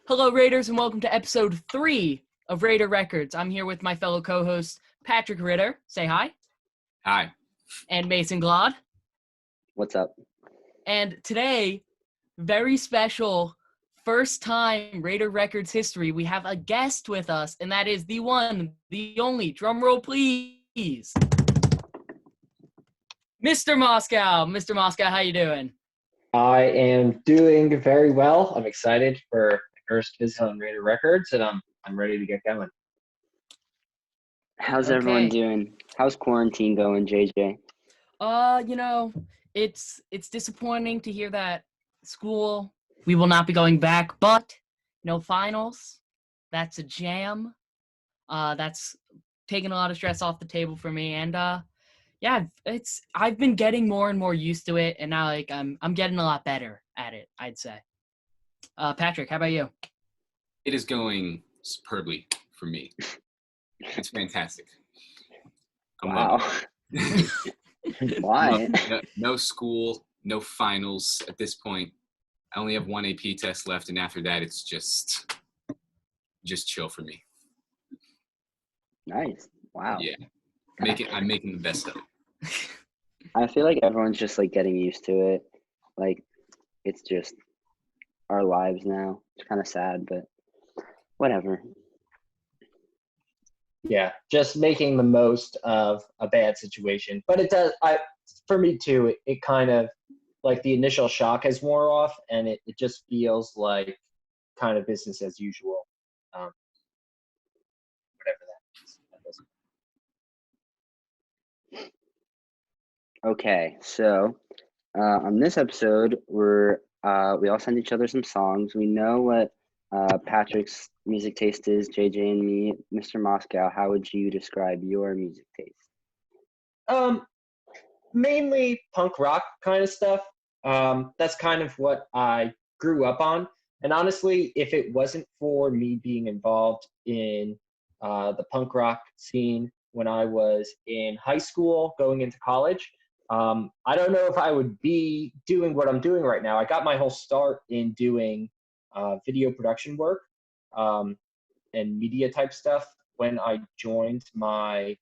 Hello, Raiders, and welcome to episode 3 of Raider Records. I'm here with my fellow co-host, Patrick Ritter. Say hi. Hi. And Mason Glod. What's up? And today, very special, first time Raider Records history, we have a guest with us, and that is the one, the only, drumroll please, Mr. Moscow. Mr. Moscow, how you doing? I am doing very well. I'm excited for my first visit on Raider Records, and I'm ready to get going. How's everyone doing? How's quarantine going, JJ? It's disappointing to hear that school, we will not be going back, but no finals. That's a jam. That's taking a lot of stress off the table for me, and I've been getting more and more used to it, and now I'm getting a lot better at it, I'd say. Patrick, how about you? It is going superbly for me. It's fantastic. Wow. Why? No school, no finals at this point. I only have one AP test left, and after that, it's just chill for me. Nice. Wow. Yeah. I'm making the best of it. I feel like everyone's just like getting used to it. Like it's just our lives now. It's kind of sad, but whatever. Yeah, just making the most of a bad situation. But it does, for me too, it kind of, like the initial shock has wore off, and it just feels like kind of business as usual. Whatever that is. Okay, so on this episode, we all send each other some songs. We know what Patrick's music taste is, JJ and me. Mr. Moscow, how would you describe your music taste? Mainly punk rock kind of stuff. That's kind of what I grew up on. And honestly, if it wasn't for me being involved in the punk rock scene when I was in high school, going into college, I don't know if I would be doing what I'm doing right now. I got my whole start in doing video production work and media type stuff when I joined my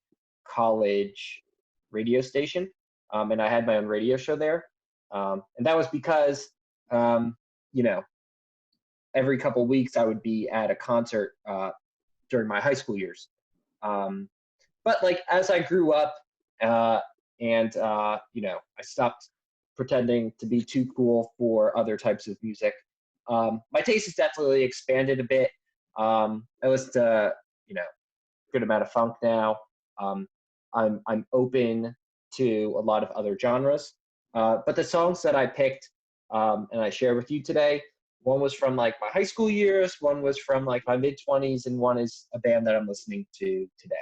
college radio station, and I had my own radio show there. And that was because, every couple weeks I would be at a concert during my high school years. But like as I grew up and I stopped pretending to be too cool for other types of music, my taste has definitely expanded a bit. I listen to, good amount of funk now. I'm open to a lot of other genres. But the songs that I picked and I share with you today, one was from like my high school years, one was from like my mid-20s, and one is a band that I'm listening to today.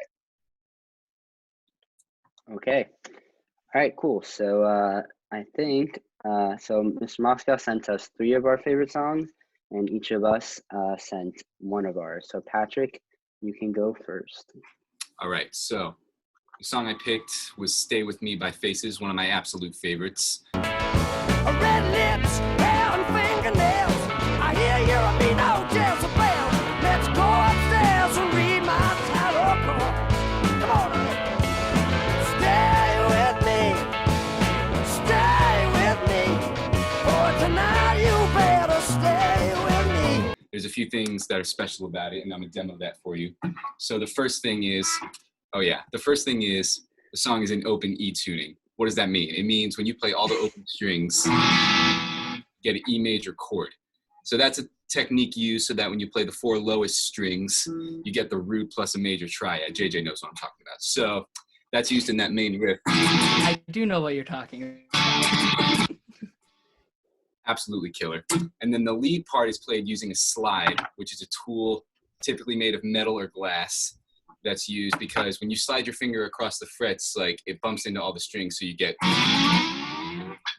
Okay. All right, cool. So I think, Mr. Moscow sent us 3 of our favorite songs, and each of us sent 1 of ours. So Patrick, you can go first. All right. So the song I picked was Stay With Me by Faces, one of my absolute favorites. Red lips, hair and fingernails. I hear you're a mean old Jezebel. Let's go upstairs and read my tarot card. Come on, stay with me. Stay with me. For tonight you better stay with me. There's a few things that are special about it, and I'm going to demo that for you. So the first thing is, the song is in open E tuning. What does that mean? It means when you play all the open strings, you get an E major chord. So that's a technique used so that when you play the 4 lowest strings, you get the root plus a major triad. JJ knows what I'm talking about. So that's used in that main riff. I do know what you're talking about. Absolutely killer. And then the lead part is played using a slide, which is a tool typically made of metal or glass that's used because when you slide your finger across the frets, like it bumps into all the strings, so you get,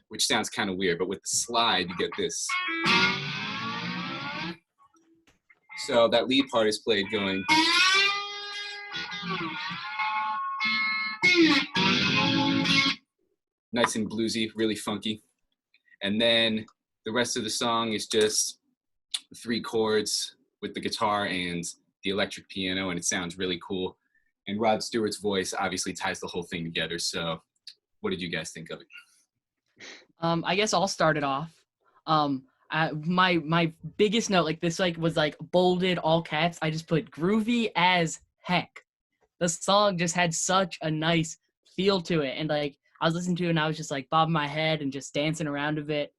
which sounds kind of weird, but with the slide, you get this. So that lead part is played going. Nice and bluesy, really funky. And then the rest of the song is just 3 chords with the guitar and the electric piano, and it sounds really cool. And Rod Stewart's voice obviously ties the whole thing together. So what did you guys think of it? I guess I'll start it off. My biggest note, like this, like was like bolded all caps. I just put groovy as heck. The song just had such a nice feel to it, and like I was listening to it, and I was just like bobbing my head and just dancing around a bit.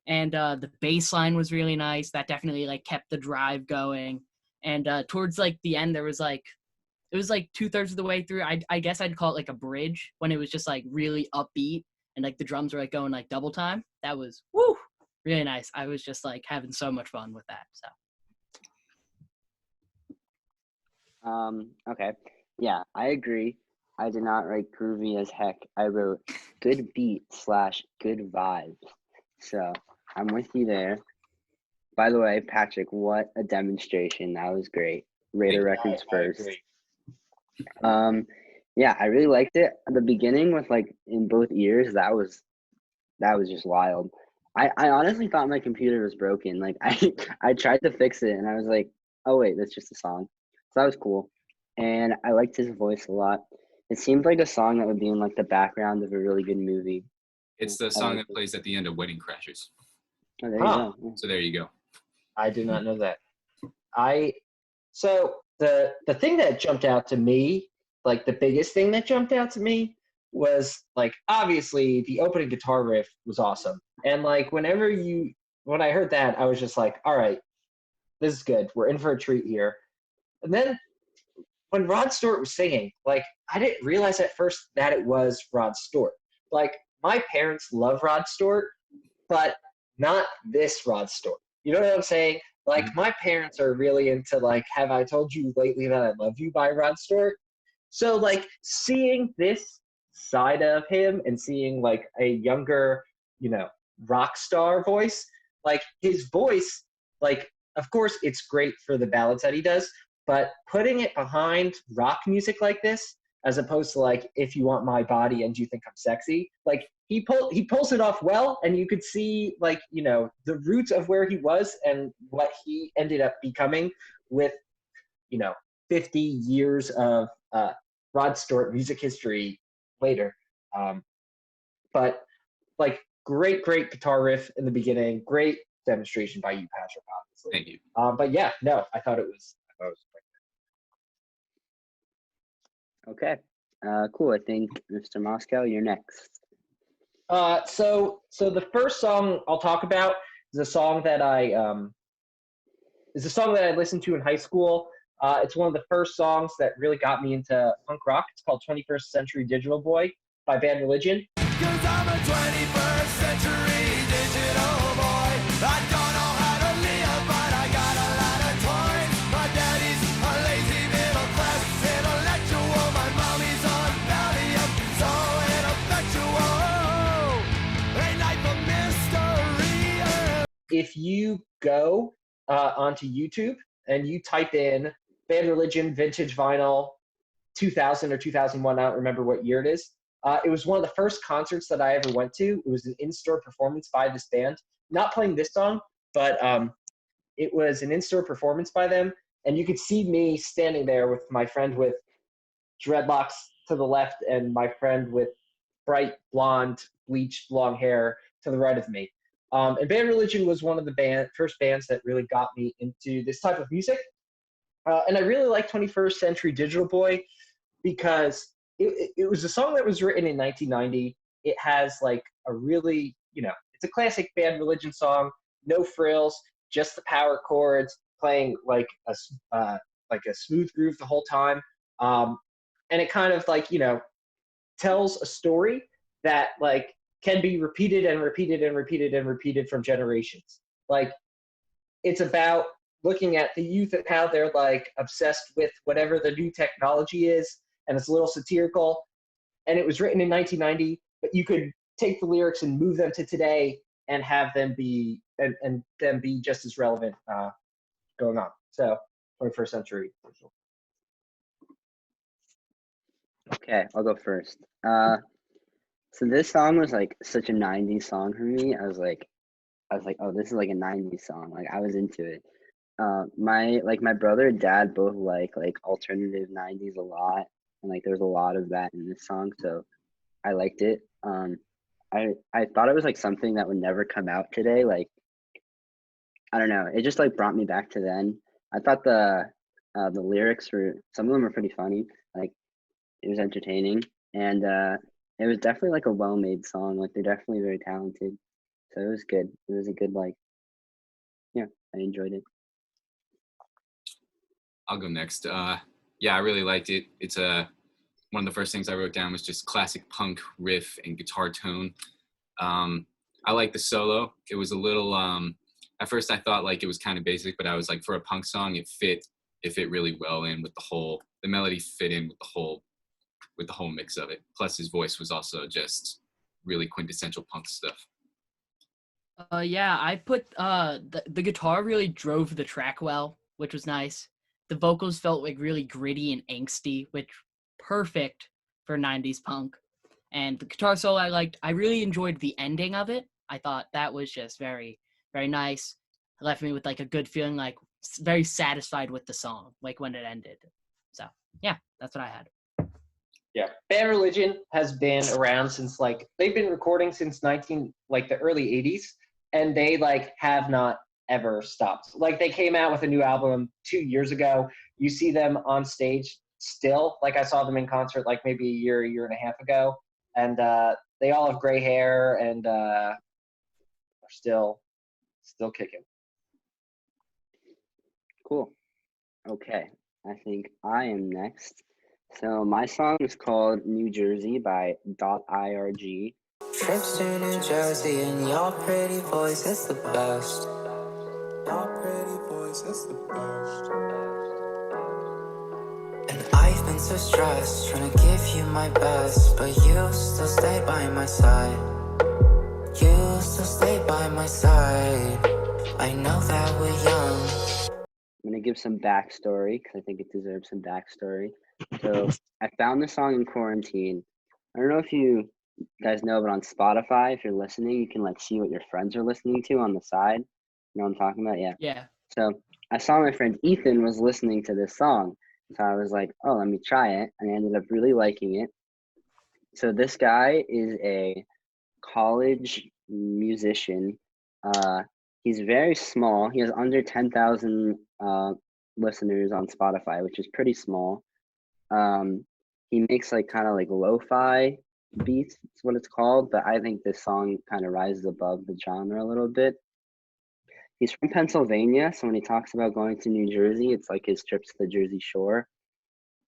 And the bass line was really nice. That definitely like kept the drive going. And towards like the end, there was like it was like 2/3 of the way through. I guess I'd call it like a bridge when it was just like really upbeat and like the drums were like going like double time. That was really nice. I was just like having so much fun with that. So Okay. Yeah, I agree. I did not write groovy as heck. I wrote good beat / good vibes. So I'm with you there. By the way, Patrick, what a demonstration. That was great. Raider Records I first. agree. Yeah, I really liked it. The beginning with like in both ears, that was just wild. I honestly thought my computer was broken. Like I tried to fix it and I was like, oh wait, that's just a song. So that was cool. And I liked his voice a lot. It seemed like a song that would be in like the background of a really good movie. It's the I song liked that it. plays at the end of Wedding Crashers. Oh, there you Huh. go. So there you go. I did not know that. So the thing that jumped out to me, like the biggest thing that jumped out to me was like obviously the opening guitar riff was awesome. And like when I heard that, I was just like, all right, this is good. We're in for a treat here. And then when Rod Stewart was singing, like I didn't realize at first that it was Rod Stewart. Like my parents love Rod Stewart, but not this Rod Stewart. You know what I'm saying? Like my parents are really into like Have I Told You Lately That I Love You by Rod Stewart. So like seeing this side of him and seeing like a younger, rock star voice, like his voice, like of course it's great for the ballads that he does, but putting it behind rock music like this, as opposed to like If You Want My Body and You Think I'm Sexy, like he pulls it off well, and you could see like the roots of where he was and what he ended up becoming with 50 years of Rod Stewart music history later. But like great guitar riff in the beginning, great demonstration by you, Patrick, obviously. Thank you. But yeah, no, I thought it was Okay. Cool. I think Mr. Moscow, you're next. So the first song I'll talk about is a song that I listened to in high school. It's one of the first songs that really got me into punk rock. It's called 21st Century Digital Boy by Bad Religion. 'Cause I'm a 21st century digital boy. I don't know how to live, but I got a lot of toys. My daddy's a lazy middle class intellectual. My mommy's on Valium, so ineffectual. A life of mystery. If you go onto YouTube and you type in Bad Religion vintage vinyl 2000 or 2001, I don't remember what year it is. It was one of the first concerts that I ever went to. It was an in-store performance by this band. Not playing this song, but it was an in-store performance by them. And you could see me standing there with my friend with dreadlocks to the left and my friend with bright blonde, bleached long hair to the right of me. And Bad Religion was one of the first bands that really got me into this type of music. And I really like 21st Century Digital Boy because it was a song that was written in 1990. It has like a really, it's a classic Bad Religion song, no frills, just the power chords playing like a smooth groove the whole time. And it kind of like, tells a story that like can be repeated and repeated and repeated and repeated from generations. Like it's about looking at the youth and how they're like obsessed with whatever the new technology is, and it's a little satirical. And it was written in 1990, but you could take the lyrics and move them to today and have them be and them be just as relevant going on. So 21st century. Okay, I'll go first. So this song was like such a 90s song for me. I was like, I was like, oh, this is like a '90s song. Like I was into it. My brother and dad both like alternative '90s a lot, and like there's a lot of that in this song, so I liked it. I thought it was like something that would never come out today. Like I don't know, it just like brought me back to then. I thought the lyrics were, some of them were pretty funny. Like it was entertaining, and it was definitely like a well-made song. Like they're definitely very talented, so it was good. It was a good like, yeah, I enjoyed it. I'll go next. Yeah, I really liked it. It's one of the first things I wrote down was just classic punk riff and guitar tone. I like the solo. It was a little. At first, I thought like it was kind of basic, but I was like, for a punk song, it fit really well in with the whole. The melody fit in with the whole mix of it. Plus, his voice was also just really quintessential punk stuff. Yeah, I put the guitar really drove the track well, which was nice. The vocals felt like really gritty and angsty, which perfect for 90s punk. And the guitar solo I liked. I really enjoyed the ending of it. I thought that was just very, very nice. It left me with like a good feeling, like very satisfied with the song, like when it ended. So yeah, that's what I had. Yeah, Bad Religion has been around since like they've been recording since the early '80s, and they like have not ever stopped. Like they came out with a new album 2 years ago. You see them on stage still. Like I saw them in concert like maybe a year and a half ago, and they all have gray hair and are still kicking. Cool. Okay, I think I am next. So my song is called New Jersey by .IRG. Trips to New Jersey and your pretty voice is the best. Your pretty voice is the best. And I've been so stressed, trying to give you my best, but you still stay by my side. You still stay by my side. I know that we're young. I'm gonna give some backstory because I think it deserves some backstory. So I found this song in quarantine. I don't know if you guys know, but on Spotify, if you're listening, you can like see what your friends are listening to on the side. You know what I'm talking about? Yeah. Yeah. So I saw my friend Ethan was listening to this song. So I was like, oh, let me try it. And I ended up really liking it. So this guy is a college musician. He's very small. He has under 10,000 listeners on Spotify, which is pretty small. He makes like kind of like lo-fi beats, is what it's called, but I think this song kind of rises above the genre a little bit. He's from Pennsylvania, so when he talks about going to New Jersey, it's like his trips to the Jersey Shore.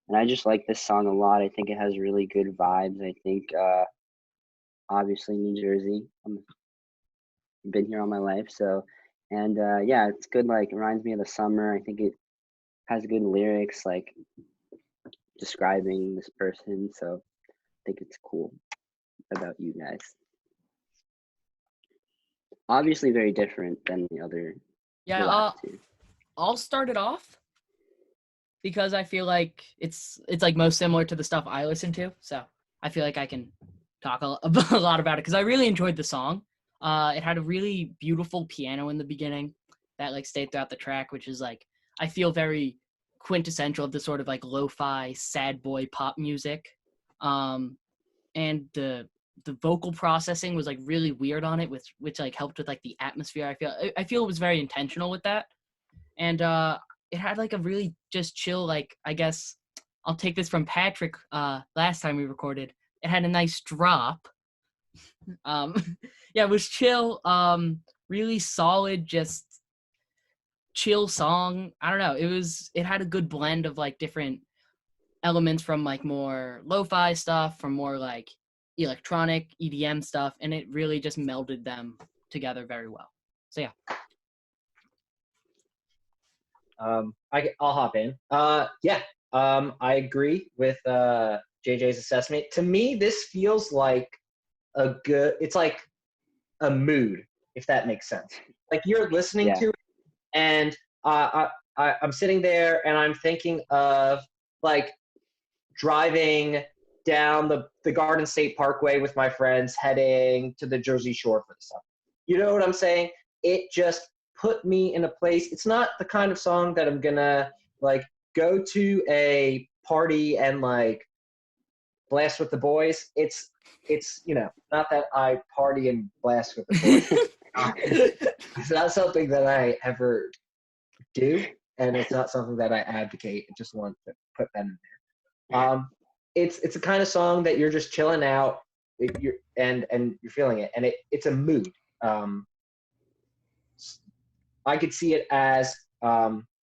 And I just like this song a lot. I think it has really good vibes. I think obviously New Jersey. I've been here all my life, so and yeah, it's good. Like it reminds me of the summer. I think it has good lyrics, like describing this person. So I think it's cool. About you guys? Obviously, very different than the other. Yeah, last two. I'll start it off because I feel like it's like most similar to the stuff I listen to. So I feel like I can talk a lot about it because I really enjoyed the song. It had a really beautiful piano in the beginning that like stayed throughout the track, which is like I feel very quintessential of the sort of like lo-fi sad boy pop music. And the vocal processing was like really weird on it, which like helped with like the atmosphere. I feel it was very intentional with that, and it had like a really just chill, like I guess I'll take this from Patrick last time we recorded. It had a nice drop. Yeah, it was chill, really solid, just chill song. I don't know, it had a good blend of like different elements from like more lo-fi stuff, from more like electronic EDM stuff, and it really just melded them together very well. So yeah. I'll hop in. I agree with JJ's assessment. To me, this feels like it's like a mood, if that makes sense. Like you're listening to it, and I'm sitting there and I'm thinking of like driving down the Garden State Parkway with my friends heading to the Jersey Shore for the summer. You know what I'm saying? it just put me in a place. It's not the kind of song that I'm gonna like go to a party and like blast with the boys. It's not that I party and blast with the boys. It's not something that I ever do, and it's not something that I advocate. I just want to put that in there. It's a kind of song that you're just chilling out, you're feeling it, and it's a mood. I could see it as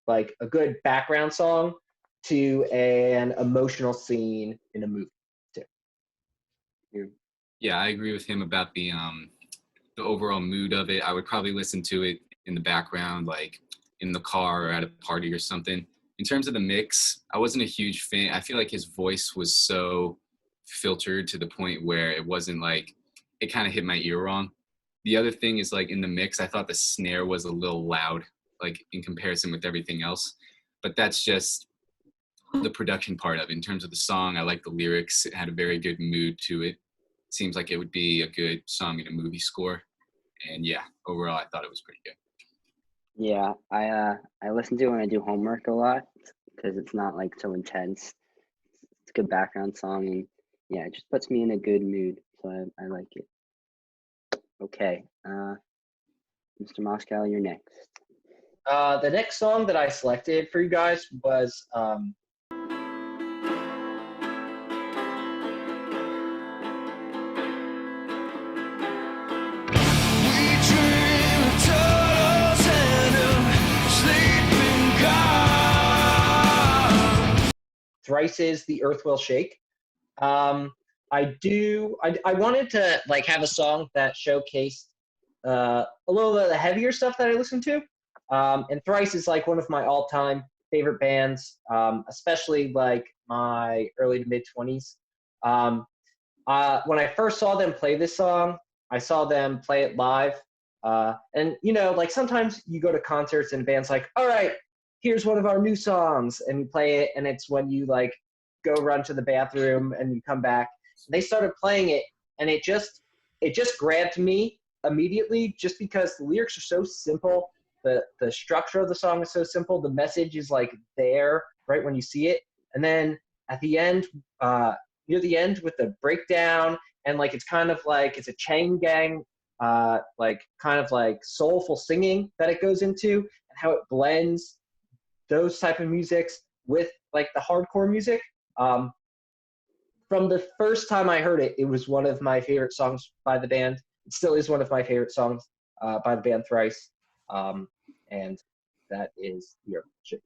like a good background song to an emotional scene in a movie too. Yeah, I agree with him about the overall mood of it. I would probably listen to it in the background, like in the car or at a party or something. In terms of the mix, I wasn't a huge fan. I feel like his voice was so filtered to the point where it wasn't like, it kind of hit my ear wrong. The other thing is like in the mix, I thought the snare was a little loud, like in comparison with everything else. But that's just the production part of it. In terms of the song, I like the lyrics. It had a very good mood to it. Seems like it would be a good song in a movie score. And yeah, overall, I thought it was pretty good. Yeah, I listen to it when I do homework a lot because it's not like so intense. It's a good background song, and yeah, it just puts me in a good mood. So I like it. Okay, Mr. Moscow, you're next. The next song that I selected for you guys was Thrice's "The Earth Will Shake." I wanted to like have a song that showcased a little bit of the heavier stuff that I listen to. And Thrice is like one of my all-time favorite bands, especially like my early to mid 20s. When I first saw them play this song, I saw them play it live. And like sometimes you go to concerts and bands like, all right, here's one of our new songs, and you play it, and it's when you like go run to the bathroom and you come back. They started playing it, and it just grabbed me immediately, just because the lyrics are so simple, the structure of the song is so simple, the message is like there right when you see it, and then at the end, near the end with the breakdown, and like it's kind of like it's a chain gang, like kind of like soulful singing that it goes into, and how it blends those type of musics with like the hardcore music. From the first time I heard it, it was one of my favorite songs by the band. It still is one of my favorite songs by the band Thrice. And that is your shake.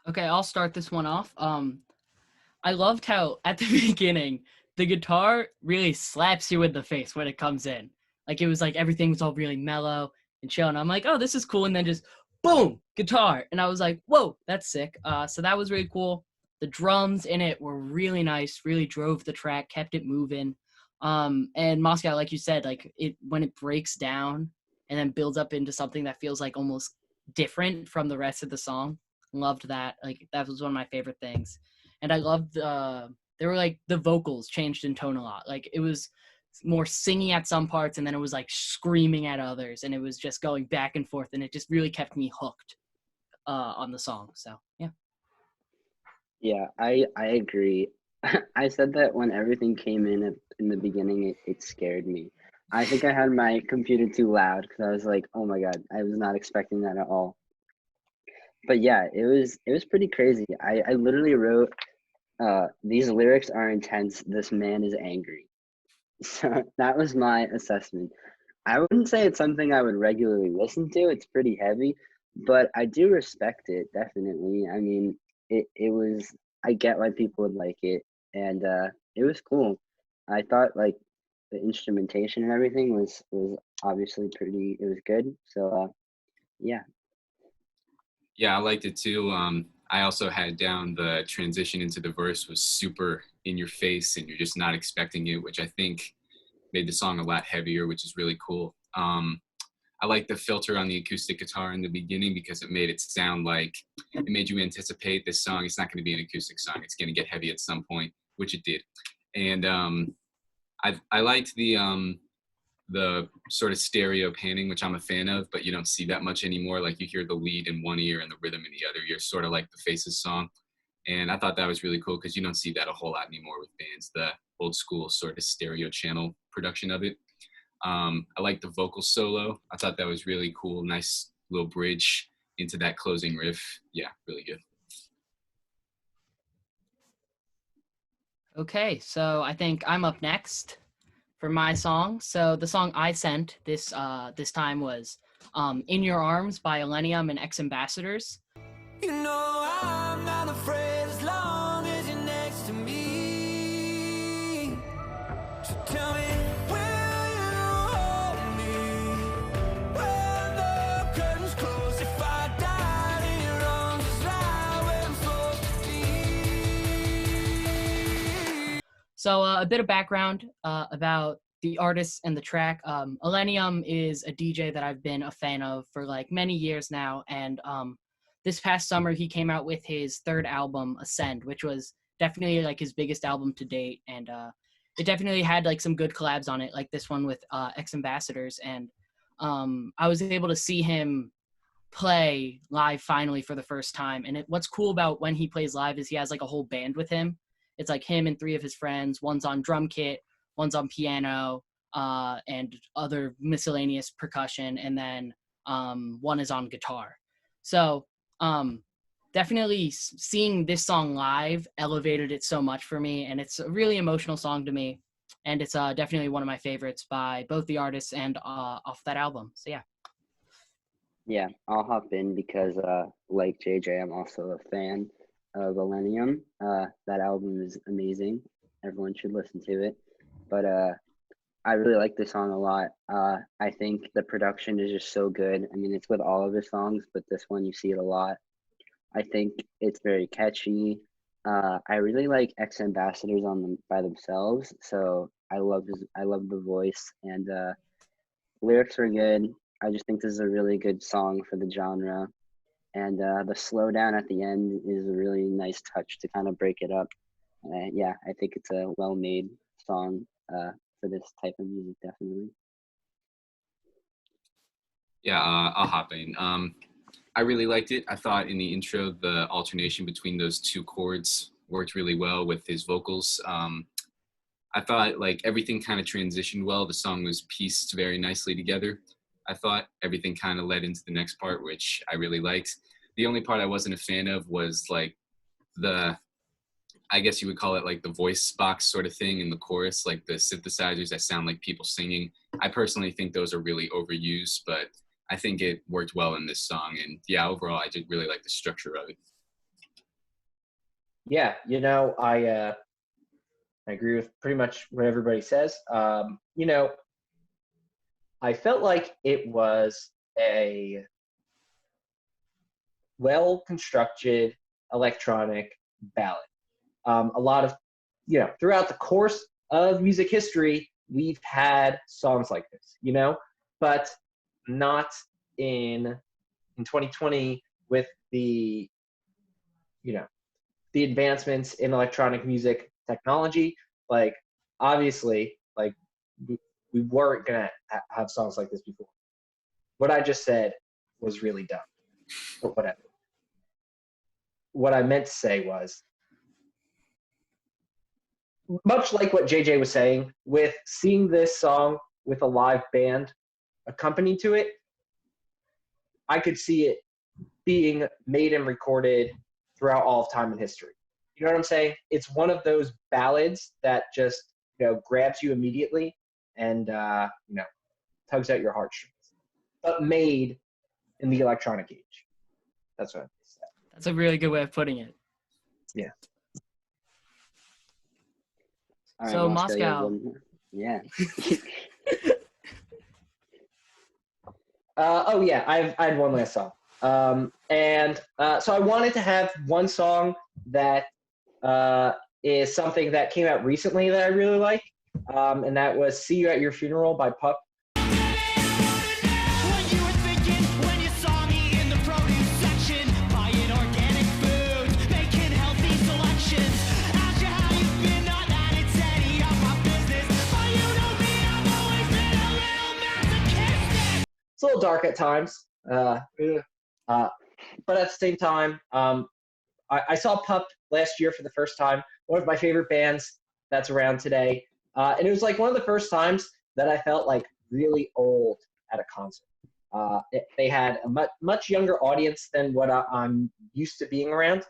Okay, I'll start this one off. I loved how at the beginning the guitar really slaps you in the face when it comes in. Like it was like everything was all really mellow and chill, and I'm like, oh, this is cool, and then just boom, guitar, and I was like, whoa, that's sick. So that was really cool. The drums in it were really nice, really drove the track, kept it moving. And Moscow, like you said, like it when it breaks down and then builds up into something that feels like almost different from the rest of the song. Loved that. Like that was one of my favorite things. And I loved they were like the vocals changed in tone a lot. Like it was more singing at some parts, and then it was like screaming at others, and it was just going back and forth, and it just really kept me hooked on the song. So yeah. Yeah, I agree. I said that when everything came in the beginning, it scared me. I think I had my computer too loud because I was like, oh my God, I was not expecting that at all. But yeah, it was pretty crazy. I literally wrote, these lyrics are intense. This man is angry. So that was my assessment. I wouldn't say it's something I would regularly listen to. It's pretty heavy, but I do respect it, definitely. I mean, it was, I get why people would like it, and it was cool. I thought like the instrumentation and everything was obviously pretty, it was good. So yeah. Yeah, I liked it too. I also had down the transition into the verse was super in your face, and you're just not expecting it, which I think made the song a lot heavier, which is really cool. I like the filter on the acoustic guitar in the beginning because it made it sound like it made you anticipate this song. It's not going to be an acoustic song. It's going to get heavy at some point, which it did. And I liked the the sort of stereo panning, which I'm a fan of, but you don't see that much anymore. Like you hear the lead in one ear and the rhythm in the other ear, sort of like the Faces song. And I thought that was really cool because you don't see that a whole lot anymore with bands, the old school sort of stereo channel production of it. I like the vocal solo. I thought that was really cool. Nice little bridge into that closing riff. Yeah, really good. Okay, so I think I'm up next for my song. So the song I sent this time was "In Your Arms" by Illenium and X Ambassadors. You know I'm not afraid as long as you're next to me. So tell me, will you hold me when the curtains close? If I died in your arms, is right where I'm supposed to be. So a bit of background about the artist and the track. Illenium is a DJ that I've been a fan of for like many years now, and this past summer he came out with his third album, Ascend, which was definitely like his biggest album to date, and it definitely had like some good collabs on it, like this one with X Ambassadors, and I was able to see him play live finally for the first time. And what's cool about when he plays live is he has like a whole band with him. It's like him and 3 of his friends. One's on drum kit, one's on piano, and other miscellaneous percussion, and then one is on guitar. So definitely seeing this song live elevated it so much for me, and it's a really emotional song to me, and it's definitely one of my favorites by both the artists and off that album. So yeah. Yeah, I'll hop in because like JJ, I'm also a fan of Illenium. That album is amazing. Everyone should listen to it. But I really like this song a lot. I think the production is just so good. I mean, it's with all of his songs, but this one you see it a lot. I think it's very catchy. I really like X Ambassadors on them by themselves. So I love the voice, and lyrics are good. I just think this is a really good song for the genre. And the slowdown at the end is a really nice touch to kind of break it up. Yeah, I think it's a well-made song for this type of music, definitely. Yeah, I'll hop in. I really liked it. I thought in the intro, the alternation between those 2 chords worked really well with his vocals. I thought like everything kind of transitioned well. The song was pieced very nicely together. I thought everything kind of led into the next part, which I really liked. The only part I wasn't a fan of was like I guess you would call it like the voice box sort of thing in the chorus, like the synthesizers that sound like people singing. I personally think those are really overused, but I think it worked well in this song. And yeah, overall, I did really like the structure of it. Yeah, you know, I agree with pretty much what everybody says. You know, I felt like it was a well-constructed electronic ballad. A lot of, you know, throughout the course of music history, we've had songs like this, you know, but not in 2020 with the, you know, the advancements in electronic music technology. Like, obviously, like, we weren't going to have songs like this before. What I just said was really dumb, but whatever. What I meant to say was, much like what JJ was saying, with seeing this song with a live band accompanied to it, I could see it being made and recorded throughout all of time and history. You know what I'm saying? It's one of those ballads that just, you know, grabs you immediately and, you know, tugs at your heartstrings, but made in the electronic age. That's what I said. That's a really good way of putting it. Yeah. All right, So Moscow, you have Moscow. one more? Yeah. Oh yeah, I had one last song. So I wanted to have one song that is something that came out recently that I really like, and that was "See You at Your Funeral" by Pup. What you were thinking when you saw me in the produce section, buying organic food, making healthy selections. Ask you how you've been, not that it's any of my business. But you know me, I've always been a little dark at times. But at the same time, I saw Pup last year for the first time. One of my favorite bands that's around today, and it was like one of the first times that I felt like really old at a concert. They had a much younger audience than what I'm used to being around,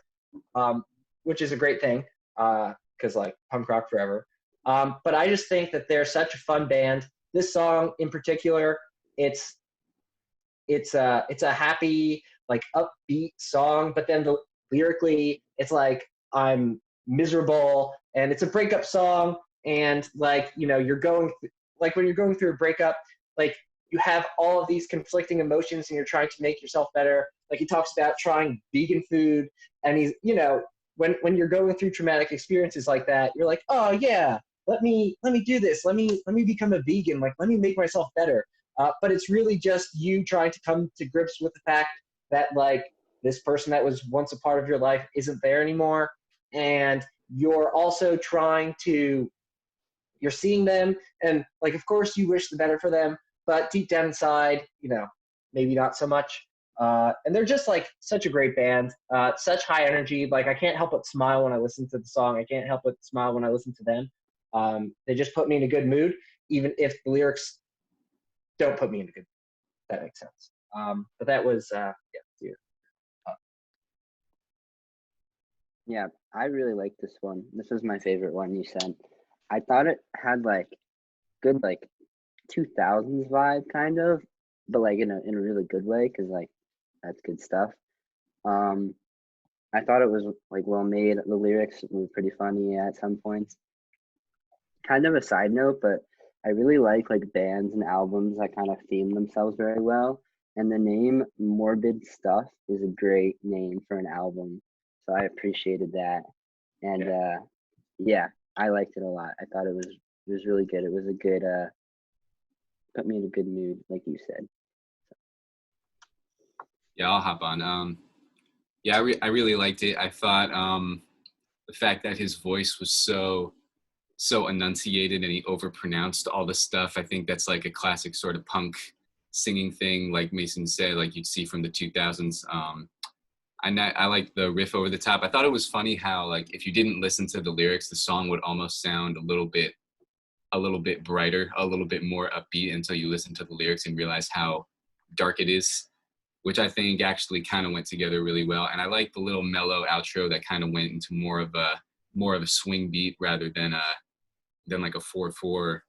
which is a great thing because like punk rock forever. But I just think that they're such a fun band. This song in particular, it's a happy, like upbeat song, but then lyrically it's like I'm miserable and it's a breakup song, and like you're going like when you're going through a breakup, like you have all of these conflicting emotions and you're trying to make yourself better. Like he talks about trying vegan food, and he's when you're going through traumatic experiences like that, you're like, oh yeah, let me do this, let me become a vegan, like let me make myself better. But it's really just you trying to come to grips with the fact that like this person that was once a part of your life isn't there anymore. And you're also you're seeing them, and like, of course you wish the better for them, but deep down inside, maybe not so much. And they're just like such a great band, such high energy. Like I can't help but smile when I listen to the song. I can't help but smile when I listen to them. They just put me in a good mood, even if the lyrics don't put me in a good mood. If that makes sense. But that was, dude. Yeah, I really like this one. This was my favorite one you sent. I thought it had like good like 2000s vibe kind of, but like in a really good way, because like that's good stuff. I thought it was like well made. The lyrics were pretty funny at some points. Kind of a side note, but I really like bands and albums that kind of theme themselves very well. And the name Morbid Stuff is a great name for an album. So I appreciated that. And yeah, I liked it a lot. I thought it was really good. It was a good put me in a good mood, like you said. Yeah, I'll hop on. Yeah, I really liked it. I thought the fact that his voice was so enunciated and he overpronounced all the stuff, I think that's like a classic sort of punk singing thing, like Mason said, like you'd see from the 2000s. I like the riff over the top. I thought it was funny how like if you didn't listen to the lyrics, the song would almost sound a little bit brighter, a little bit more upbeat until you listen to the lyrics and realize how dark it is, which I think actually kind of went together really well. And I like the little mellow outro that kind of went into more of a swing beat rather than like a 4/4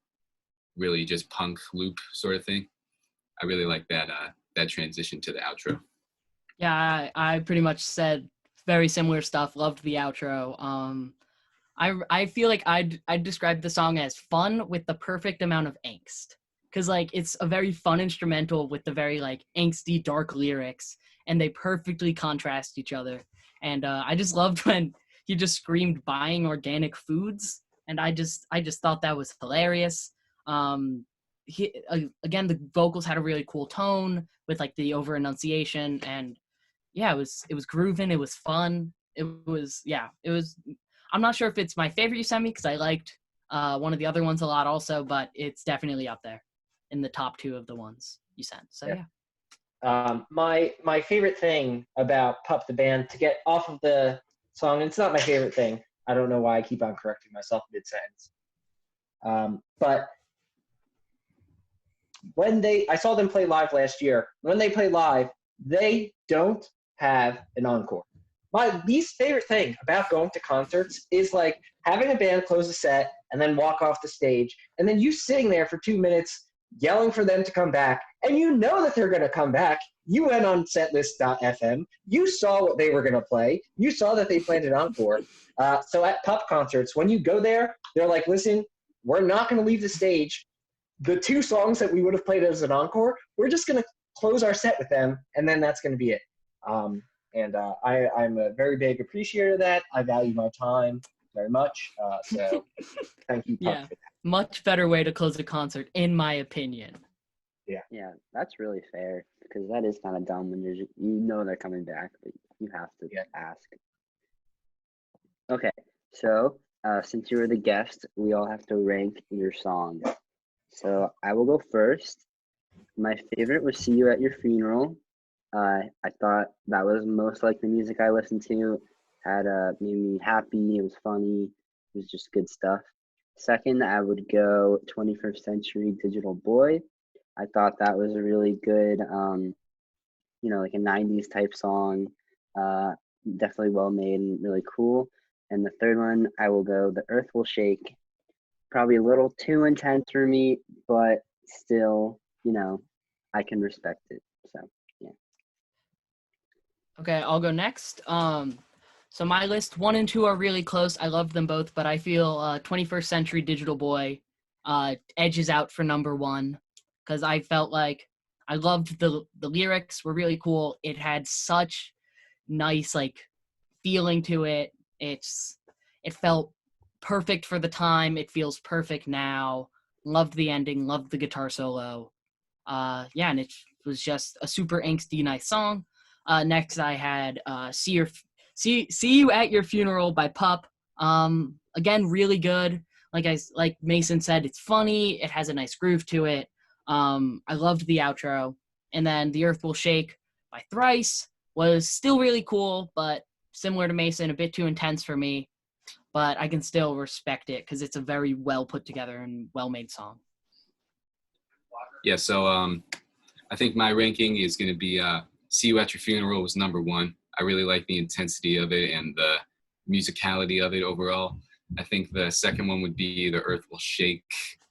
really just punk loop sort of thing. I really like that transition to the outro. Yeah, I pretty much said very similar stuff. Loved the outro. I feel like I'd describe the song as fun with the perfect amount of angst, because like it's a very fun instrumental with the very like angsty dark lyrics, and they perfectly contrast each other. And I just loved when he just screamed buying organic foods, and I just thought that was hilarious. Again, the vocals had a really cool tone with like the over enunciation, and yeah, it was grooving. It was fun. It was. I'm not sure if it's my favorite you sent me because I liked one of the other ones a lot also, but it's definitely up there in the top 2 of the ones you sent. So yeah. My favorite thing about Pup the band, to get off of the song, and it's not my favorite thing. I don't know why I keep on correcting myself mid-sentence. But I saw them play live last year. When they play live, they don't have an encore. My least favorite thing about going to concerts is like having a band close a set and then walk off the stage, and then you sitting there for 2 minutes yelling for them to come back, and you know that they're going to come back. You went on setlist.fm. You saw what they were going to play. You saw that they planned an encore. So at Pup concerts, when you go there, they're like, listen, we're not going to leave the stage. The 2 songs that we would have played as an encore, we're just going to close our set with them, and then that's going to be it. And I'm a very big appreciator of that. I value my time very much. So thank you, Pup, Yeah. for that. Much better way to close a concert, in my opinion. Yeah, that's really fair, because that is kind of dumb when you know they're coming back, but you have to ask. Okay, so since you were the guest, we all have to rank your song. So I will go first. My favorite was "See You at Your Funeral." I thought that was most like the music I listened to. Had made me happy. It was funny. It was just good stuff. Second, I would go 21st Century Digital Boy. I thought that was a really good, like a 90s type song. Definitely well made and really cool. And the third one, I will go The Earth Will Shake. Probably a little too intense for me, but still, I can respect it. So, yeah. Okay, I'll go next. So my list 1 and 2 are really close. I love them both, but I feel 21st Century Digital Boy edges out for number 1 because I felt like I loved the lyrics were really cool. It had such nice like feeling to it. It felt perfect for the time. It feels perfect now. Loved the ending. Loved the guitar solo. Yeah, and it was just a super angsty nice song. Next, I had See You at Your Funeral by Pup. Again, really good. Like Mason said, it's funny. It has a nice groove to it. I loved the outro. And then The Earth Will Shake by Thrice was still really cool, but similar to Mason, a bit too intense for me. But I can still respect it because it's a very well put together and well made song. Yeah, so I think my ranking is going to be See You at Your Funeral was number 1. I really like the intensity of it and the musicality of it overall. I think the second one would be The Earth Will Shake.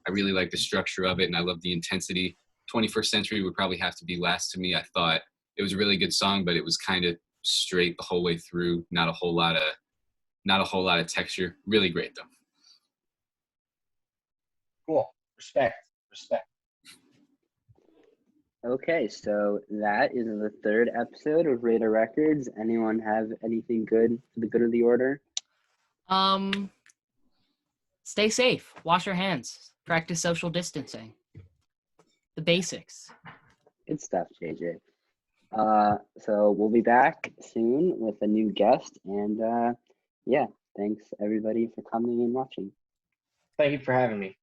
I really like the structure of it and I love the intensity. 21st Century would probably have to be last to me. I thought it was a really good song, but it was kind of straight the whole way through. Not a whole lot of texture. Really great though. Cool. Respect. Okay, so that is the third episode of Radar Records. Anyone have anything good for the good of the order? Stay safe. Wash your hands. Practice social distancing. The basics. Good stuff, JJ. So we'll be back soon with a new guest, and yeah, thanks everybody for coming and watching. Thank you for having me.